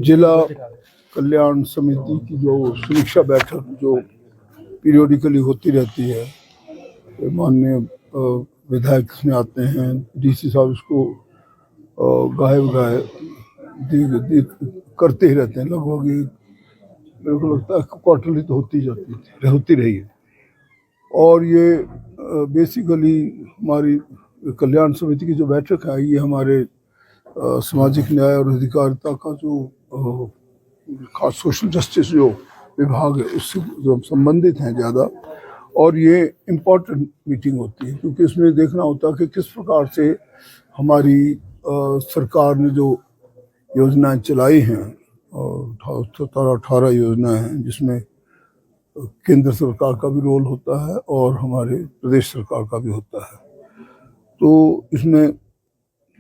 जिला कल्याण समिति की जो समीक्षा बैठक जो पीरियोडिकली होती रहती है, माननीय विधायक इसमें आते हैं, डीसी साहब इसको गाहे करते ही रहते हैं। लगभग मेरे को लगता है क्वार्टरली तो होती रही है। और ये बेसिकली हमारी कल्याण समिति की जो बैठक है, ये हमारे सामाजिक न्याय और अधिकारिता का जो खास सोशल जस्टिस जो विभाग है उससे जो संबंधित हैं ज़्यादा। और ये इम्पोर्टेंट मीटिंग होती है क्योंकि इसमें देखना होता है कि किस प्रकार से हमारी सरकार ने जो योजनाएं चलाई हैं, 18 योजनाएं हैं, जिसमें केंद्र सरकार का भी रोल होता है और हमारे प्रदेश सरकार का भी होता है। तो इसमें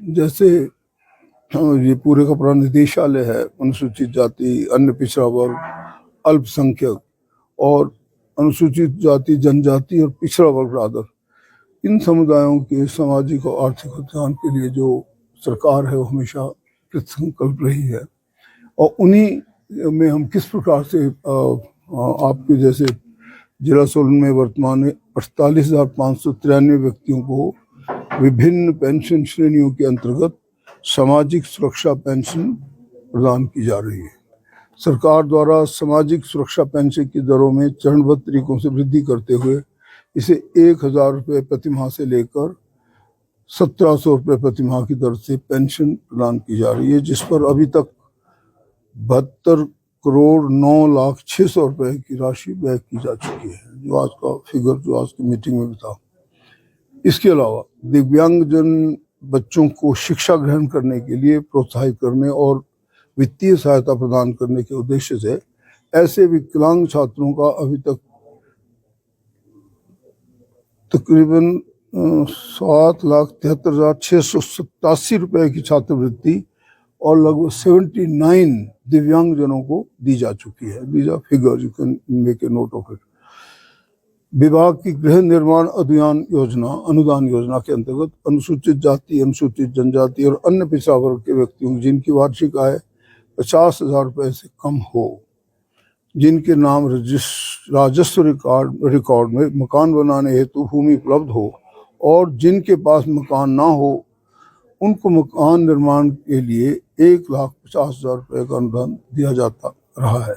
जैसे ये पूरे का पूरा निदेशालय है, अनुसूचित जाति, अन्य पिछड़ा वर्ग, अल्पसंख्यक और अनुसूचित जाति, जनजाति और पिछड़ा वर्ग रादर, इन समुदायों के सामाजिक और आर्थिक उत्थान के लिए जो सरकार है वो हमेशा कृतसंकल्प रही है। और उन्हीं में हम किस प्रकार से आपके जैसे जिला सोलन में वर्तमान में 48,593 व्यक्तियों को विभिन्न पेंशन श्रेणियों के अंतर्गत सामाजिक सुरक्षा पेंशन प्रदान की जा रही है। सरकार द्वारा सामाजिक सुरक्षा पेंशन की दरों में चरणबद्ध तरीकों से वृद्धि करते हुए इसे 1,000 रुपये प्रतिमाह से लेकर 1,700 रुपये प्रतिमाह की दर से पेंशन प्रदान की जा रही है, जिस पर अभी तक 72,09,06,000 रुपये की राशि व्यय की जा चुकी है, जो आज का फिगर जो आज की मीटिंग में भी था। इसके अलावा दिव्यांगजन बच्चों को शिक्षा ग्रहण करने के लिए प्रोत्साहित करने और वित्तीय सहायता प्रदान करने के उद्देश्य से ऐसे विकलांग छात्रों का अभी तक तकरीबन 7,73,687 रुपये की छात्रवृत्ति और लगभग 79 दिव्यांगजनों को दी जा चुकी है। These are figure, you can make a note of it. विभाग की गृह निर्माण अनुदान योजना के अंतर्गत अनुसूचित जाति, अनुसूचित जनजाति और अन्य पिछड़ा वर्ग के व्यक्तियों जिनकी वार्षिक आय 50,000 रुपये से कम हो, जिनके नाम राजस्व रिकॉर्ड में मकान बनाने हेतु भूमि उपलब्ध हो और जिनके पास मकान ना हो, उनको मकान निर्माण के लिए 1,50,000 रुपये का अनुदान दिया जाता रहा है।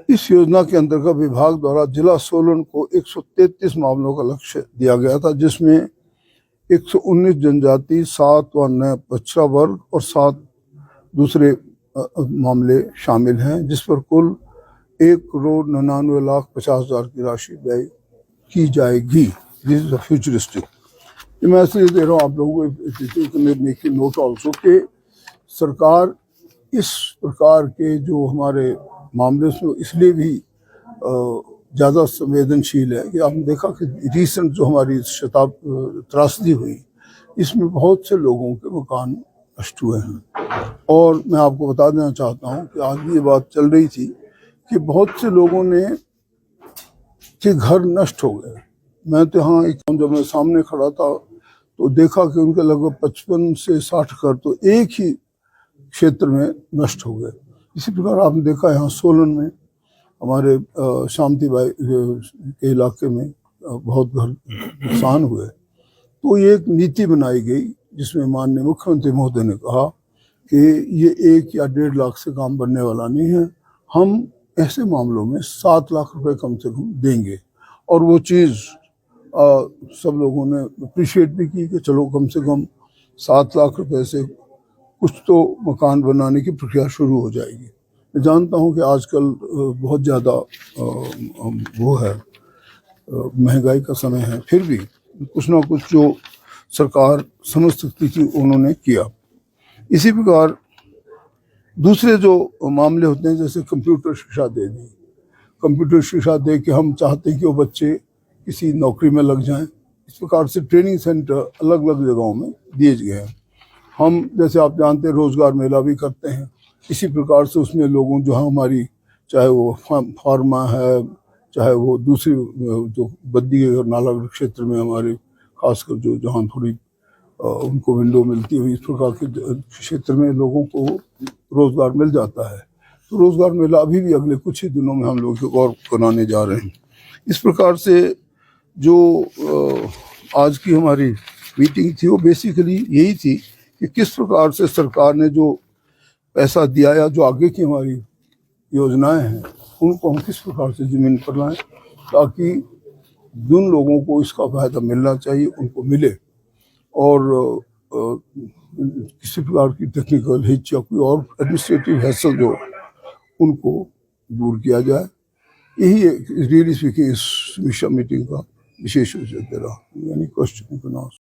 इस योजना के अंतर्गत विभाग द्वारा जिला सोलन को 133 मामलों का लक्ष्य दिया गया था, जिसमें 119 जनजाति, 7 अन्य पिछड़ा वर्ग और 7 दूसरे मामले शामिल हैं, जिस पर कुल 1,99,50,000 की राशि व्यय की जाएगी। This is futuristic. मैं इसलिए दे रहा हूँ आप लोगों को मेकिंग नोट ऑल्सो कि सरकार इस प्रकार के जो हमारे मामले से इसलिए भी ज़्यादा संवेदनशील है कि आपने देखा कि रिसेंट जो हमारी त्रासदी हुई, इसमें बहुत से लोगों के मकान नष्ट हुए हैं। और मैं आपको बता देना चाहता हूँ कि आज भी ये बात चल रही थी कि बहुत से लोगों ने के घर नष्ट हो गए। मैं तो यहाँ जब मैं सामने खड़ा था तो देखा कि उनके लगभग 55 से 60 घर तो एक ही क्षेत्र में नष्ट हो गए। इसी प्रकार आपने देखा यहाँ सोलन में हमारे शांतिबाई के इलाके में बहुत घर नुकसान हुए। तो ये एक नीति बनाई गई जिसमें माननीय मुख्यमंत्री महोदय ने कहा कि ये 1 या 1.5 लाख से काम बनने वाला नहीं है, हम ऐसे मामलों में 7 लाख रुपए कम से कम देंगे। और वो चीज़ सब लोगों ने अप्रिशिएट भी की कि चलो कम से कम 7 लाख रुपए से कुछ तो मकान बनाने की प्रक्रिया शुरू हो जाएगी। मैं जानता हूँ कि आजकल बहुत ज़्यादा वो है, महंगाई का समय है, फिर भी कुछ ना कुछ जो सरकार समझ सकती थी उन्होंने किया। इसी प्रकार दूसरे जो मामले होते हैं, जैसे कंप्यूटर शिक्षा दे दी, कंप्यूटर शिक्षा दे के हम चाहते हैं कि वो बच्चे किसी नौकरी में लग जाएं। इस प्रकार से ट्रेनिंग सेंटर अलग अलग जगहों में दिए गए हैं। हम जैसे आप जानते हैं रोज़गार मेला भी करते हैं, इसी प्रकार से उसमें लोगों जो हमारी चाहे वो फार्मा है, चाहे वो दूसरी जो बद्दी और नालागढ़ क्षेत्र में हमारे खासकर जो जहाँ थोड़ी उनको विंडो मिलती हुई, इस प्रकार के क्षेत्र में लोगों को रोज़गार मिल जाता है। तो रोज़गार मेला अभी भी अगले कुछ ही दिनों में हम लोग और बनाने जा रहे हैं। इस प्रकार से जो आज की हमारी मीटिंग थी वो बेसिकली यही थी कि किस प्रकार से सरकार ने जो पैसा दिया या जो आगे की हमारी योजनाएं हैं उनको हम किस प्रकार से ज़मीन पर लाएं ताकि जिन लोगों को इसका फ़ायदा मिलना चाहिए उनको मिले और किसी प्रकार की टेक्निकल हिच या कोई और एडमिनिस्ट्रेटिव हैसल जो उनको दूर किया जाए। यही रियली स्पीकिंग इस समीक्षा मीटिंग का विशेष उद्देश्य रहा। यानी क्वेश्चन